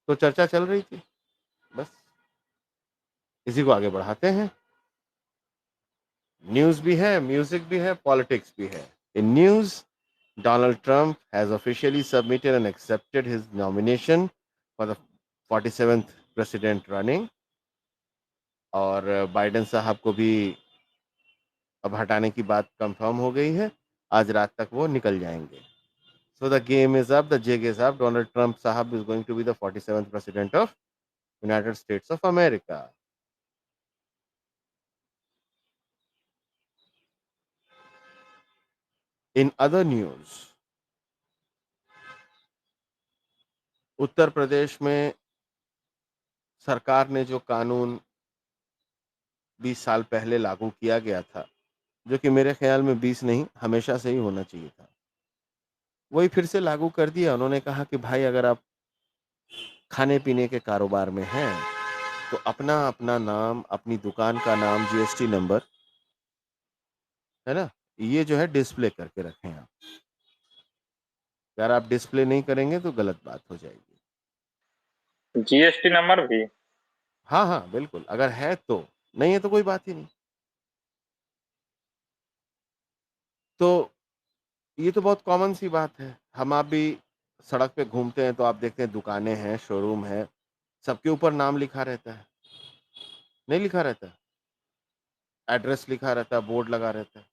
तो चर्चा चल रही थी, बस इसी को आगे बढ़ाते हैं। न्यूज़ भी है, म्यूज़िक भी है, पॉलिटिक्स भी है। In news, Donald Trump has officially submitted and accepted his nomination for the 47th president running और बाइडेन साहब को भी अब हटाने की बात कंफर्म हो गई है। आज रात तक वो निकल जाएंगे। So the game is up, the jig is up. Donald Trump sahab is going to be the 47th president of United States of America. In other news, Uttar Pradesh में सरकार ने जो कानून 20 साल पहले लागू किया गया था, जो कि मेरे ख्याल में 20 नहीं, हमेशा से ही होना चाहिए था। वही फिर से लागू कर दिया। उन्होंने कहा कि भाई अगर आप खाने-पीने के कारोबार में हैं, तो अपना-अपना नाम, अपनी दुकान का नाम, जीएसटी नंबर, है ना? ये जो है डिस्प्ले करके रखें आप। अगर आप डिस्प्ले नहीं करेंगे तो गलत बात हो जाएगी। जीएसटी नंबर भी? हाँ, हाँ, बिल्कुल। अगर है तो, नहीं है तो कोई बात ही नहीं। तो ये तो बहुत कॉमन सी बात है। हम आप भी सड़क पे घूमते हैं तो आप देखते हैं दुकानें हैं, शोरूम है, सबके ऊपर नाम लिखा रहता है। नहीं लिखा रहता है? एड्रेस लिखा रहता है, बोर्ड लगा रहता है।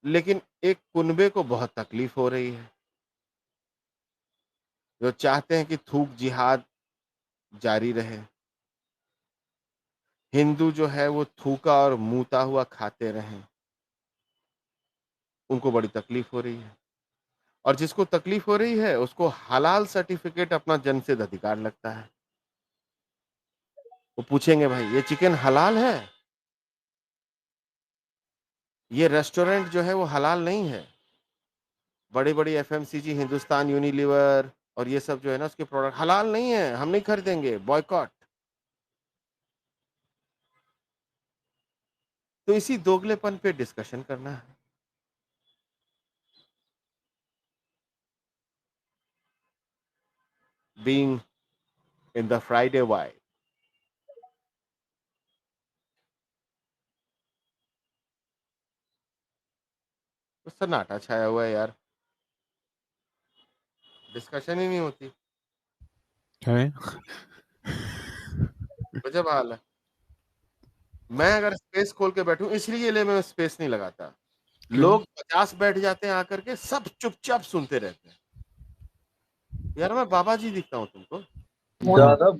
लेकिन एक कुनबे को बहुत तकलीफ हो रही है, जो चाहते हैं कि थूक जिहाद जारी रहे। हिंदू जो है वो थूका और मूता हुआ खाते रहें। उनको बड़ी तकलीफ हो रही है और जिसको तकलीफ हो रही है उसको हलाल सर्टिफिकेट अपना जन्मसिद्ध अधिकार लगता है। वो पूछेंगे भाई ये चिकन हलाल है? ये रेस्टोरेंट जो है वो हलाल नहीं है। बड़ी-बड़ी एफएमसीजी, हिंदुस्तान यूनिलीवर और ये सब जो है ना उसके प्रोडक्ट हलाल नहीं है, हम नहीं खरीदेंगे, बॉयकॉट। तो इसी दोगलेपन पे डिस्कशन करना है। Being in the Friday vibe. तो सन्नाटा छाया हुआ है यार। डिस्कशन ही नहीं होती। है गजब हाल है। मैं अगर स्पेस खोल के बैठूं इसलिए ले मैं स्पेस नहीं लगाता। क्यों? लोग 50 बैठ जाते हैं आकर के सब चुपचाप सुनते रहते हैं। यार मैं बाबा जी दिखता हूँ तुमको? दादा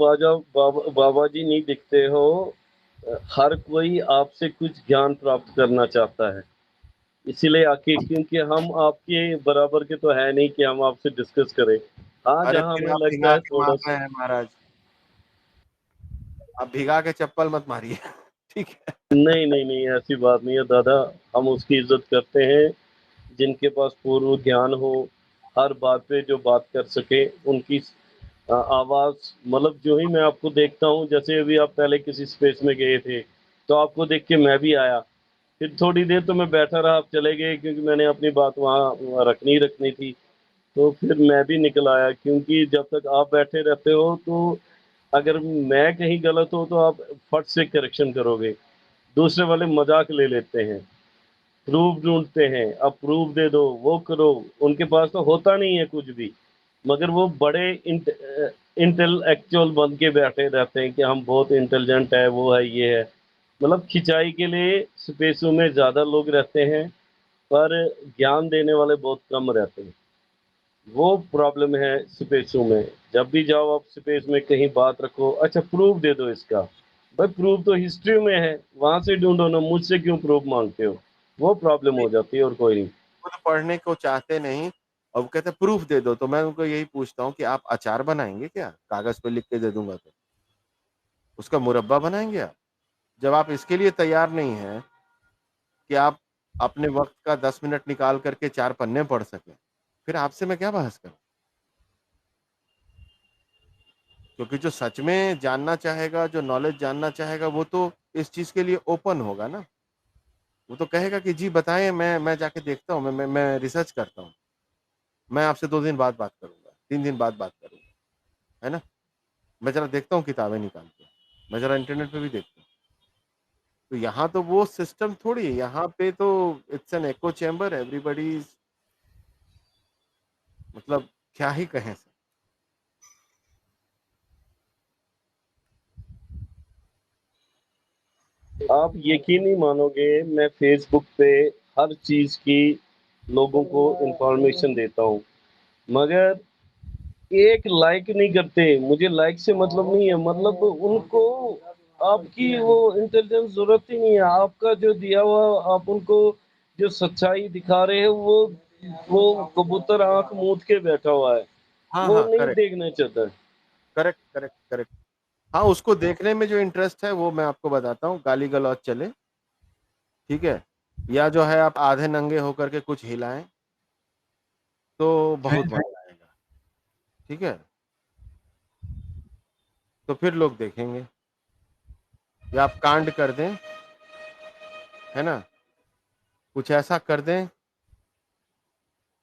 बाबा जी नहीं दिखते हो। हर कोई आपसे कुछ ज्ञान प्राप्त करना चाहता है, इसीलिए आके, क्योंकि हम आपके बराबर के तो है नहीं कि हम आपसे डिस्कस करें। हाँ, अरे जहाँ फिर हमें आप लगता भिगा है के मार थोड़ा रहे सा। हैं महाराज। आप भिगा के चप्पल मत मारिए। ठीक है। नहीं नहीं नहीं, ऐसी बात नहीं है दादा। हम उसकी इज्जत करते हैं जिनके पास पूर्व ज्ञान हो, हर बात पे जो बात कर सके, उनकी आवाज़, मतलब जो ही मैं आपको देखता हूँ, जैसे अभी आप पहले किसी स्पेस में गए थे, तो आपको देख के मैं भी आया। फिर थोड़ी देर तो मैं बैठा रहा, आप चले गए क्योंकि मैंने अपनी बात वहाँ रखनी थी। तो फिर मैं भी निकल आया, क्योंकि जब तक आप बैठे रहते हो तो अगर मैं कहीं गलत हो तो आप फट से करेक्शन करोगे। दूसरे वाले मज़ाक ले लेते हैं, प्रूफ ढूँढते हैं, अब प्रूफ दे दो, वो करो। उनके पास तो होता नहीं है कुछ भी, मगर वो बड़े इंटेलेक्चुअल बन के बैठे रहते हैं कि हम बहुत इंटेलिजेंट है, वो है, ये है। मतलब खिंचाई के लिए स्पेसों में ज़्यादा लोग रहते हैं, पर ज्ञान देने वाले बहुत कम रहते हैं। वो प्रॉब्लम है स्पेसों में। जब भी जाओ आप स्पेस में कहीं बात रखो, अच्छा प्रूफ दे दो इसका। भाई प्रूफ तो हिस्ट्री में है, वहाँ से ढूँढो ना, मुझसे क्यों प्रूफ माँगते हो? वो प्रॉब्लम हो जाती है और कोई नहीं। खुद पढ़ने को चाहते नहीं और वो कहते हैं प्रूफ दे दो। तो मैं उनको यही पूछता हूँ कि आप अचार बनाएंगे क्या? कागज पे लिख के दे दूंगा तो उसका मुरब्बा बनाएंगे आप? जब आप इसके लिए तैयार नहीं हैं कि आप अपने वक्त का 10 मिनट निकाल करके 4 पन्ने पढ़ सकें, फिर आपसे मैं क्या बहस करूं? क्योंकि जो सच में जानना चाहेगा, जो नॉलेज जानना चाहेगा, वो तो इस चीज के लिए ओपन होगा ना। वो तो कहेगा कि जी बताएं, मैं जाके देखता हूँ, मैं रिसर्च करता हूँ, मैं आपसे 2 दिन बाद बात करूंगा। 3 दिन बाद बात करूँगा, है ना? मैं ज़रा देखता हूँ किताबें निकाल के, मैं ज़रा इंटरनेट पे भी देखता हूँ। तो यहाँ तो वो सिस्टम थोड़ी है, यहाँ पे तो it's an echo chamber, everybody is मतलब क्या ही कहें सर। आप यकीन नहीं मानोगे, मैं फेसबुक पे हर चीज की लोगों को इंफॉर्मेशन देता हूँ, मगर एक लाइक नहीं करते। मुझे लाइक से मतलब नहीं है, मतलब उनको आपकी वो इंटेलिजेंस जरूरत ही नहीं है। आपका जो दिया हुआ आप उनको जो सच्चाई दिखा रहे हैं, वो कबूतर आंख मूंद के बैठा हुआ है, हाँ, वो हाँ, नहीं करेक्ट, देखना चाहता है। Correct, correct, correct. हाँ, उसको देखने में जो इंटरेस्ट है वो मैं आपको बताता हूँ, गाली-गलौच चले, ठीक है? या जो है आप आधे नंगे होकर के कुछ हिलाएँ, तो बहुत मज़ा आएगा, ठीक है? तो फिर लोग देखेंगे। या आप कांड कर दें, है ना? कुछ ऐसा कर दें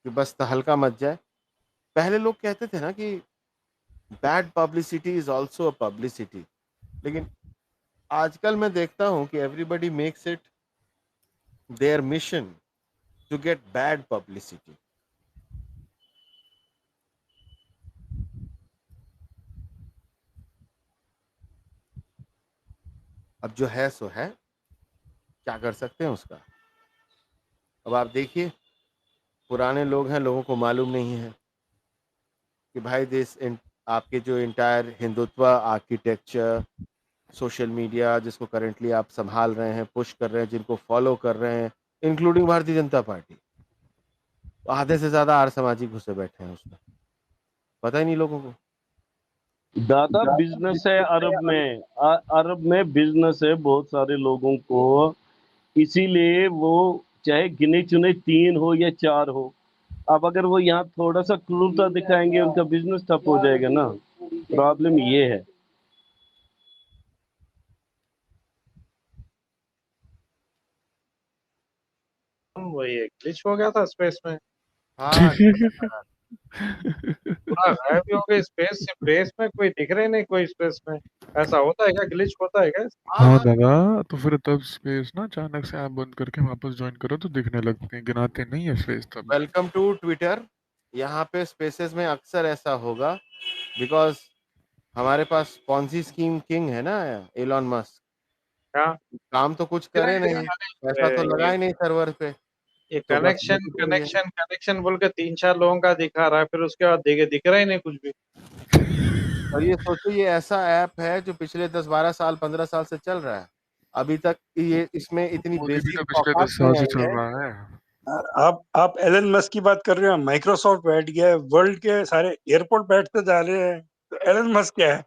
कि बस तहलका मच जाए। पहले लोग कहते थे ना कि bad publicity is also a publicity, लेकिन आजकल मैं देखता हूँ कि everybody makes it their mission to get bad publicity. अब जो है सो है, क्या कर सकते हैं उसका? अब आप देखिए, पुराने लोग हैं, लोगों को मालूम नहीं है कि भाई आपके जो entire Hindutva architecture, social media जिसको करंटली आप संभाल रहे हैं, पुश कर रहे हैं, जिनको फॉलो कर रहे हैं, इंक्लूडिंग भारतीय जनता पार्टी, तो आधे से ज़्यादा आर्य सामाजिक घुसे बैठे हैं उसमें। पता ही नहीं लोगों को। दादा बिजनेस है अरब में, अरब में बिजनेस है बहुत सारे लोगों को, इसीलिए वो चाहे गिने चुने 3 हो या 4 हो, अब अगर वो यहाँ थोड़ा सा क्रूरता दिखाएंगे, उनका बिजनेस ठप हो जाएगा ना। प्रॉब्लम ये है। वही एक ग्लिच हो गया था स्पेस में, हाँ, पूरा गायब ही हो गया स्पेस से। स्पेस में कोई दिख रहा ही नहीं, कोई स्पेस में। ऐसा होता है क्या? ग्लिच होता है क्या? हाँ, हाँ हाँ। दादा, तो फिर तब स्पेस ना अचानक से ऐप बंद करके वापस ज्वाइन करो तो दिखने लगते हैं, गिनाते नहीं है स्पेस तब। Welcome to Twitter. यहाँ पे स्पेसेस में अक्सर ऐसा होगा बिकॉज़ हमारे पास पॉन्जी स्कीम किंग है ना एलन मस्क। क्या काम तो कुछ करे नहीं, पैसा तो लगा ये ही नहीं सर्वर पे, ये तो बस कनेक्शन लूटी पड़ी है। कनेक्शन कनेक्शन बोल के 3-4 लोगों का दिखा रहा है, फिर उसके बाद दिख रहा ही नहीं कुछ भी। और ये सोचो ये ऐसा ऐप है जो पिछले 10-12 साल, 15 साल से चल रहा है। अभी तक ये इसमें इतनी मोदी भी बेसिक तो पिछले औकात 10 साल नहीं से आई चल है। रहा है। आप एलन मस्क की बात कर रहे हो, माइक्रोसॉफ्ट बैठ गया है, वर्ल्ड के सारे एयरपोर्ट बैठते जा रहे हैं, तो एलन मस्क क्या है?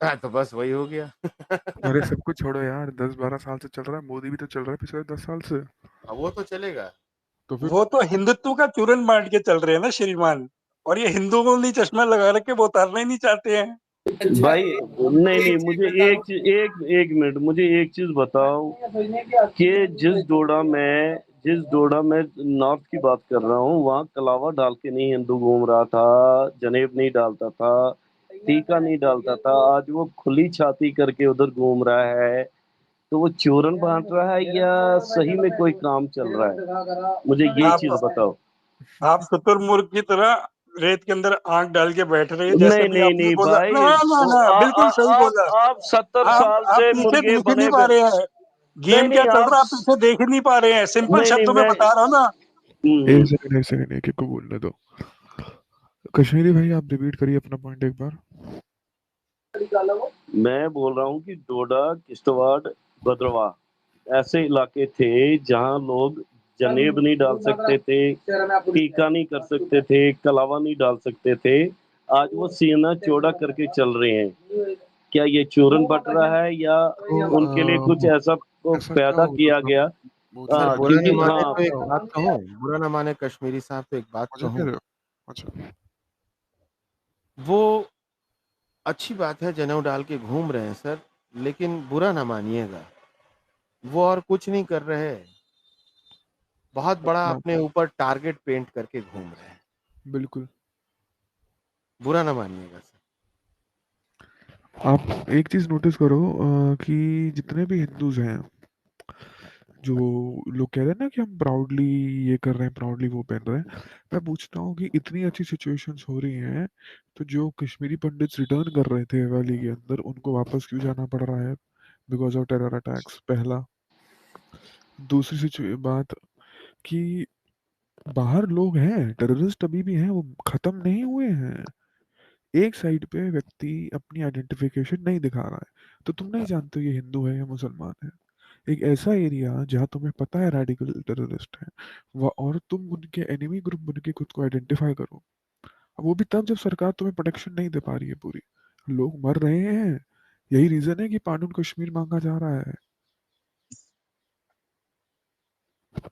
हाँ, तो बस वही हो गया। अरे सब कुछ छोड़ो यार, 10-12 साल से चल रहा है, मोदी भी तो चल रहा है पिछले 10 साल से। वो तो चलेगा। तो फिर वो तो हिंदुत्व का चूरन बांट के चल रहे हैं ना श्रीमान, और ये हिंदुओं को नहीं चश्मा लगा रखे, वो उतारना ही नहीं चाहते हैं। भाई नहीं नहीं, एक चीज मुझे बताओ। एक मिनट, मुझे एक चीज बताओ कि जिस डोडा में नॉर्थ की बात कर रहा हूँ, वहाँ कलावा डाल के नहीं हिंदू घूम रहा था, जनेब नहीं डालता था, टीका नहीं डालता था। आज वो खुली छाती करके उधर घूम रहा है, तो वो चूरन बांट रहा है या सही में कोई काम चल रहा है? मुझे ये आप चीज बताओ। आप शुतुरमुर्ग की तरह रेत के अंदर आंख डाल के बैठ रहे हैं, जैसे नहीं अभी नहीं आपने नहीं बोला भाई, ना ना वो ना, बिल्कुल सही बोला। आप 70 साल आप से पीछे मुर्गे देख ही नहीं बने पा रहे हैं, नहीं गेम क्या नहीं चल आप रहा है, आप पीछे देख ही नहीं पा रहे हैं। सिंपल नहीं नहीं शब्दों में मैं बता रहा हूँ ना। एक सेकंड, एक सेकंड, एक एक को बोलने दो। कश्मीरी भाई आप रिपीट करिए अपना पॉइंट एक बार। मैं बोल रहा हूँ कि डोडा, किश्तवाड़, भद्रवाह ऐसे इलाके थे जहाँ लोग जनेब नहीं डाल सकते थे, टीका नहीं कर सकते थे, कलावा नहीं डाल सकते थे। आज वो सीना चौड़ा करके चल रहे हैं। क्या ये चूरन बट रहा है या तो उनके लिए कुछ ऐसा ऐसा क्या पैदा होगा किया मतलब? गया? सर मुझे बुरा क्योंकि ना कह माने हाँ, तो एक रहे बात हो? कहूँ, बुरा ना माने कश्मीरी साहब तो एक बात मुझे कह कहूँ, रहे हो? अच्छा। वो अच्छी बात है जनेऊ डाल के घूम रहे हैं सर, लेकिन बुरा ना मानिएगा, वो और कुछ नहीं कर रहे हैं, बहुत बड़ा हाँ, अपने ऊपर टारगेट पेंट करके घूम रहे हैं। बिल्कुल। बुरा ना मानिएगा सर। आप एक चीज नोटिस करो कि जितने भी हिंदूज हैं, जो लोग कह रहे हैं ना कि हम प्राउडली ये कर रहे हैं, प्राउडली वो पहन रहे हैं, मैं पूछता हूँ कि इतनी अच्छी सिचुएशंस हो रही हैं, तो जो कश्मीरी पंडित्स रिटर्न कर रहे थे वैली के अंदर, उनको वापस क्यों जाना पड़ रहा है? बिकॉज ऑफ टेरर अटैक्स, पहला। दूसरी बात कि बाहर लोग हैं, टेररिस्ट अभी भी हैं, वो खत्म नहीं हुए हैं। एक साइड पे व्यक्ति अपनी आइडेंटिफिकेशन नहीं दिखा रहा है, तो तुम नहीं जानते ये हिंदू है या मुसलमान है। एक ऐसा एरिया जहाँ तुम्हें पता है रेडिकल टेररिस्ट है, और तुम उनके एनिमी ग्रुप बन के खुद को आइडेंटिफाई करो। अब वो भी तब जब सरकार तुम्हें प्रोटेक्शन नहीं दे पा रही है पूरी, लोग मर रहे हैं। यही रीजन है कि पानून कश्मीर मांगा जा रहा है।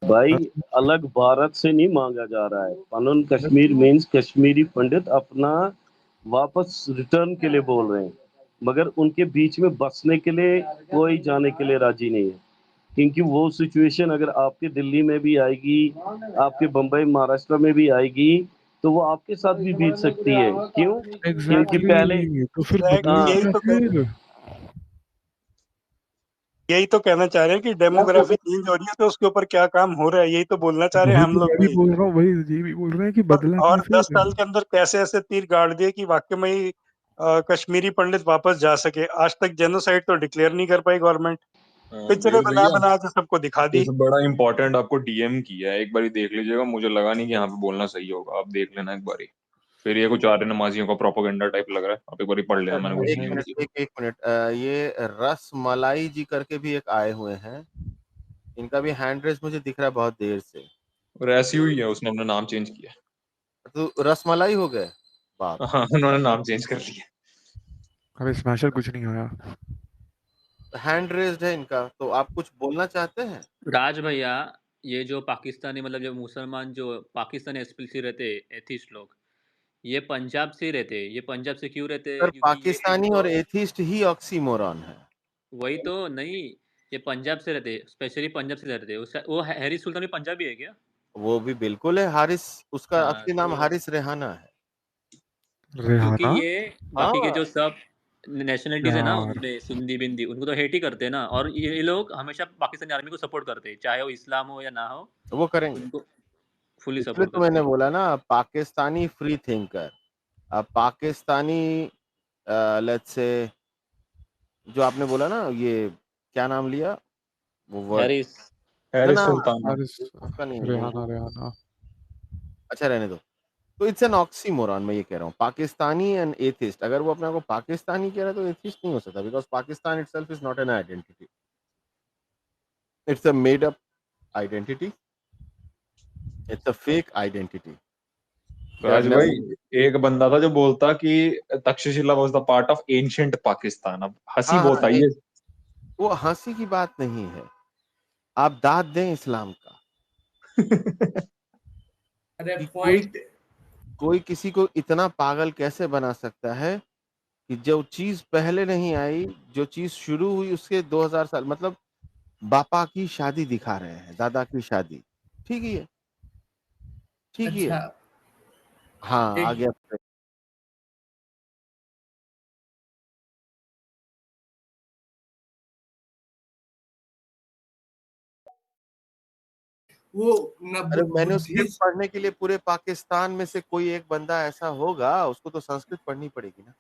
भाई अलग भारत से नहीं मांगा जा रहा है। कानून कश्मीर मीन्स कश्मीरी पंडित अपना वापस रिटर्न के लिए बोल रहे हैं, मगर उनके बीच में बसने के लिए कोई जाने के लिए राजी नहीं है, क्योंकि वो सिचुएशन अगर आपके दिल्ली में भी आएगी, आपके बम्बई महाराष्ट्र में भी आएगी, तो वो आपके साथ भी बीत सकती है। क्यों? क्योंकि पहले एग्जैक्टली, तो फिर एग्जैक्टली बदलो हाँ, यही तो कहना चाह रहे हैं कि डेमोग्राफी चेंज हो रही है, तो उसके ऊपर क्या काम हो रहा है, यही तो बोलना चाह रहे हैं वही हम तो लोग मैं भी भी। बोल रहा हूँ, वही ये भी बोल रहे हैं कि बदला क्या और 10 फिर। साल के अंदर कैसे ऐसे तीर गाड़ दिए कि वाकई में ही कश्मीरी पंडित वापस जा सके। आज तक जेनोसाइड तो डिक्लेयर नहीं कर पाई गवर्नमेंट, पिक्चरें वीर बना भैया, बना के सबको दिखा दी। कुछ बड़ा इंपॉर्टेंट आपको डीएम किया है, एक बारी देख लीजिएगा। मुझे लगा नहीं कि यहाँ पे बोलना सही होगा, आप देख लेना एक बारी। फिर ये कुछ आर्य नमाजियों का प्रोपोगंडा टाइप लग रहा है, आप एक बारी पढ़ लेना, मैंने कुछ एक डीएम मिनट, किया। एक मिनट, ये रसमलाई जी करके भी एक आए हुए हैं, इनका भी हैंड रेस मुझे दिख रहा है बहुत देर से। और ऐसी हुई है, उसने अपना नाम चेंज किया। तो रसमलाई हो गए, बाप रे। हाँ, उन्होंने नाम चेंज कर लिया। अबे स्मैशर कुछ नहीं होया। हैंड रेस्ड है इनका, तो आप कुछ बोलना चाहते हैं? राज भैया, ये जो पाकिस्तानी मतलब जो मुसलमान जो पाकिस्तानी एसपीसी रहते एथिस्ट लोग, ये पंजाब से ही रहते। ये पंजाब से क्यों रहते? सर, क्योंकि ये पाकिस्तानी इनको और एथिस्ट ही ऑक्सीमोरॉन है। वही तो नहीं, ये पंजाब से रहते, स्पेशली पंजाब से रहते। वो हैरी सुल्तान भी पंजाबी है क्या? वो भी बिल्कुल है, हारिस, उसका हाँ असली नाम तो हारिस रेहाना है। क्योंकि रेहाना ये बाकी के हाँ जो सब नेशनलिटीज है ना, यार। उनमें सिंधी बिंदी उनको तो हेट ही करते हैं ना। और ये लोग हमेशा पाकिस्तानी आर्मी को सपोर्ट करते हैं, चाहे वो इस्लाम हो या ना हो, वो करेंगे, उनको फुली इसलिए सपोर्ट तो करते मैंने हैं। बोला ना, पाकिस्तानी फ्री थिंकर। अब पाकिस्तानी, लेट्स से, जो आपने बोला ना, ये क्या नाम लिया, वो वर्ड, हैरिस ना हैरिस ना, सुल्ताना। हारिस, उसका नहीं, रेहाना वो रेहाना। अच्छा रहने दो। तो इट्स एन ऑक्सीमोरॉन, मैं ये कह रहा हूँ, पाकिस्तानी एंड एथिस्ट। अगर वो अपने आप को पाकिस्तानी कह रहा है तो एथिस्ट नहीं हो सकता, because Pakistan itself is not an identity, it's a made up identity, it's a fake identity. They are Raj भाई, नेवर। एक बंदा था जो बोलता कि Takshashila was the part of ancient Pakistan. अब हंसी हाँ बहुत हाँ, आई है। वो हंसी की बात नहीं है, आप दाद दें इस्लाम का अरे कि कोई पॉइंट कोई किसी को इतना पागल कैसे बना सकता है कि जो चीज पहले नहीं आई, जो चीज शुरू हुई उसके 2000 साल, मतलब बापा की शादी दिखा रहे हैं, दादा की शादी। ठीक ही है, ठीक ही अच्छा है। हाँ, आ एक गया। वो न अरे मैंने स्क्रिप्ट बुद्धिस्ट। पढ़ने के लिए पूरे पाकिस्तान में से कोई एक बंदा ऐसा होगा, उसको तो संस्कृत पढ़नी पड़ेगी ना,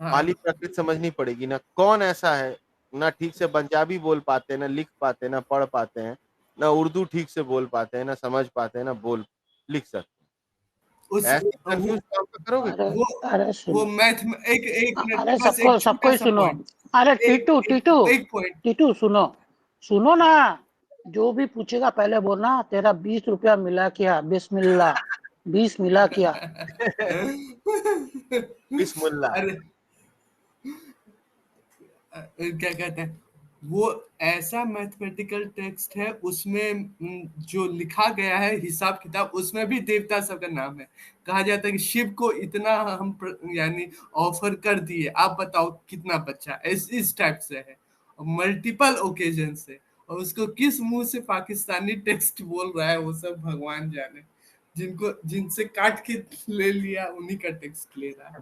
पाली हाँ प्राकृत समझनी पड़ेगी ना। कौन ऐसा है, ना ठीक से पंजाबी बोल पाते हैं, ना लिख पाते हैं, ना पढ़ पाते हैं, ना उर्दू ठीक से बोल पाते हैं, ना समझ पाते हैं, ना बोल लिख सकते उस हैं। ऐसे कंफ्यूज काम तो करोगे अरे क्या? वो अरे वो सुनो, मैथ में एक मिनट, अरे बस एक सबको सबको छोटा ही सा सुनो। पॉइंट। अरे एक टीटू एक टीटू एक पॉइंट। टीटू सुनो, सुनो ना। जो भी पूछेगा पहले बोलना तेरा 20 रुपया मिला क्या, बिस्मिल्लाह, 20 मिला क्या। बिस्मिल्लाह। अरे क्या कहते हैं, वो ऐसा मैथमेटिकल टेक्स्ट है, उसमें जो लिखा गया है हिसाब किताब, उसमें भी देवता सब का नाम है। कहा जाता है कि शिव को इतना हम यानी ऑफर कर दिए, आप बताओ कितना बचा। इस टाइप से है, मल्टीपल ओकेजन से। और उसको किस मुंह से पाकिस्तानी टेक्स्ट बोल रहा है वो सब भगवान जाने। जिनसे काट के ले लिया उन्हीं का टैक्स ले रहा है।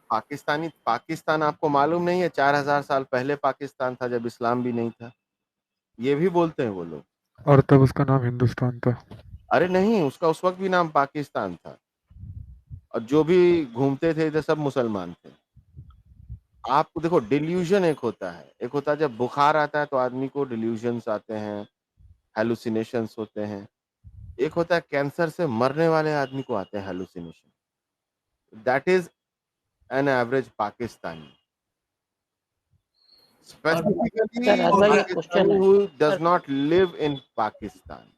पाकिस्तान आपको मालूम नहीं है 4000 साल पहले पाकिस्तान था, जब इस्लाम भी नहीं था। ये भी बोलते हैं वो लोग। और तब उसका नाम हिंदुस्तान था। अरे नहीं, उसका उस वक्त भी नाम पाकिस्तान था, और जो भी घूमते थे इधर सब मुसलमान थे। आपको देखो, डिल्यूजन एक होता है जब बुखार आता है तो आदमी को डिल्यूजन्स आते हैं, हेलुसिनेशंस होते हैं। एक होता है कैंसर से मरने वाले आदमी को आते हैं hallucination. That is an average Pakistani, specifically Raj भाई एक क्वेश्चन पाकिस्तानी है। Who does not live in Pakistan.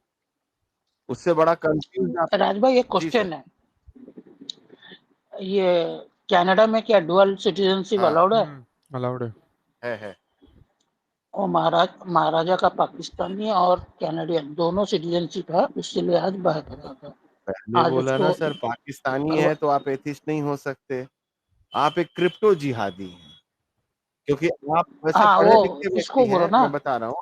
उससे बड़ा कंफ्यूज आप। राज भाई एक जी सर। क्वेश्चन है, ये कनाडा में क्या डुअल सिटीजनशिप हाँ, अलाउड है? अलाउड है। है। और महाराजा का पाकिस्तानी और कैनेडियन दोनों सिटीजनशिप है, इसलिए आज बहस हो रहा था। पहले आज बोला ना उसको सर, पाकिस्तानी है तो आप एथिस्ट नहीं हो सकते, आप एक क्रिप्टो जिहादी हैं, क्योंकि आप वैसे हाँ पढ़े वो लिखे इसको व्यक्ति बोलो हैं, ना। मैं बता रहा हूँ।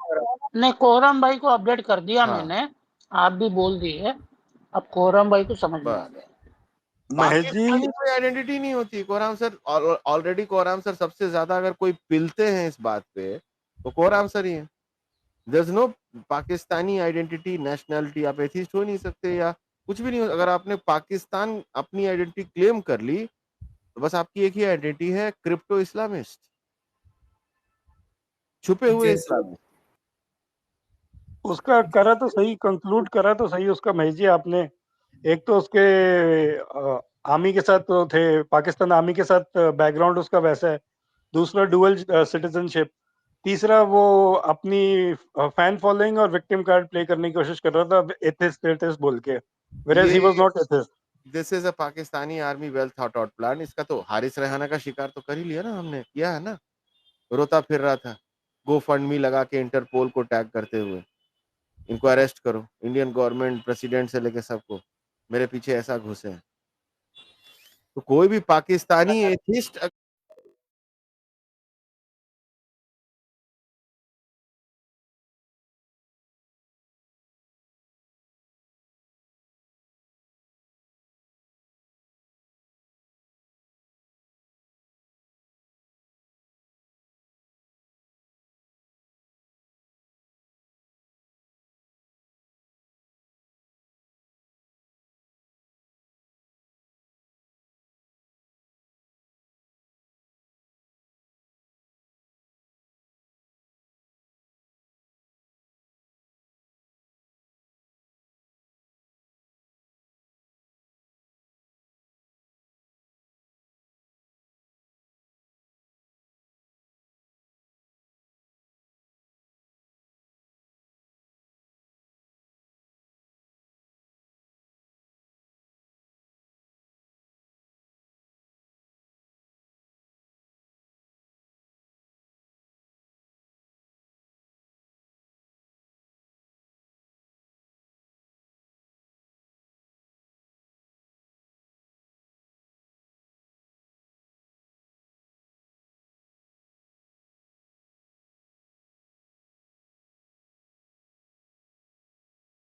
नहीं, कोरम भाई को अपडेट कर दिया हाँ, मैंने, आप भी बोल दिए, अब कोरम भाई को समझ में आ बस। गया। महेश जी पाकिस्तानी कोई आइडेंटिटी नहीं होती कोराम सर। ऑलरेडी कोराम सर सबसे ज्यादा अगर कोई पिलते हैं इस बात पे तो कोराम सर ही है। There is no Pakistani identity, nationality. आप एथिस्ट हो नहीं सकते या कुछ भी नहीं हो। अगर आपने पाकिस्तान अपनी आइडेंटिटी क्लेम कर ली तो बस आपकी एक ही आइडेंटिटी है, क्रिप्टो इस्लामिस्ट, छुपे हुए जैसे इस्लामिस्ट। उसका करा तो सही, कंक्लूड करा तो सही उसका महेश जी आपने। एक तो उसके आर्मी के साथ तो थे, पाकिस्तान आर्मी के साथ बैकग्राउंड उसका वैसा है। दूसरा डुअल सिटीजनशिप। तीसरा वो अपनी फैन फॉलोइंग और विक्टिम कार्ड प्ले करने की कोशिश कर रहा था एथिस्ट बोल के, whereas he was ये not atheist। This is a Pakistani army well thought out plan. इसका तो हारिस रेहाना का शिकार तो कर ही लिया ना, हमने किया है ना। रोता फिर रहा था गो फंड मी लगा के इंटरपोल को टैग करते हुए, इनको अरेस्ट करो, इंडियन गवर्नमेंट प्रेसिडेंट से लेके सबको मेरे पीछे ऐसा घुसे हैं। तो कोई भी पाकिस्तानी एथिस्ट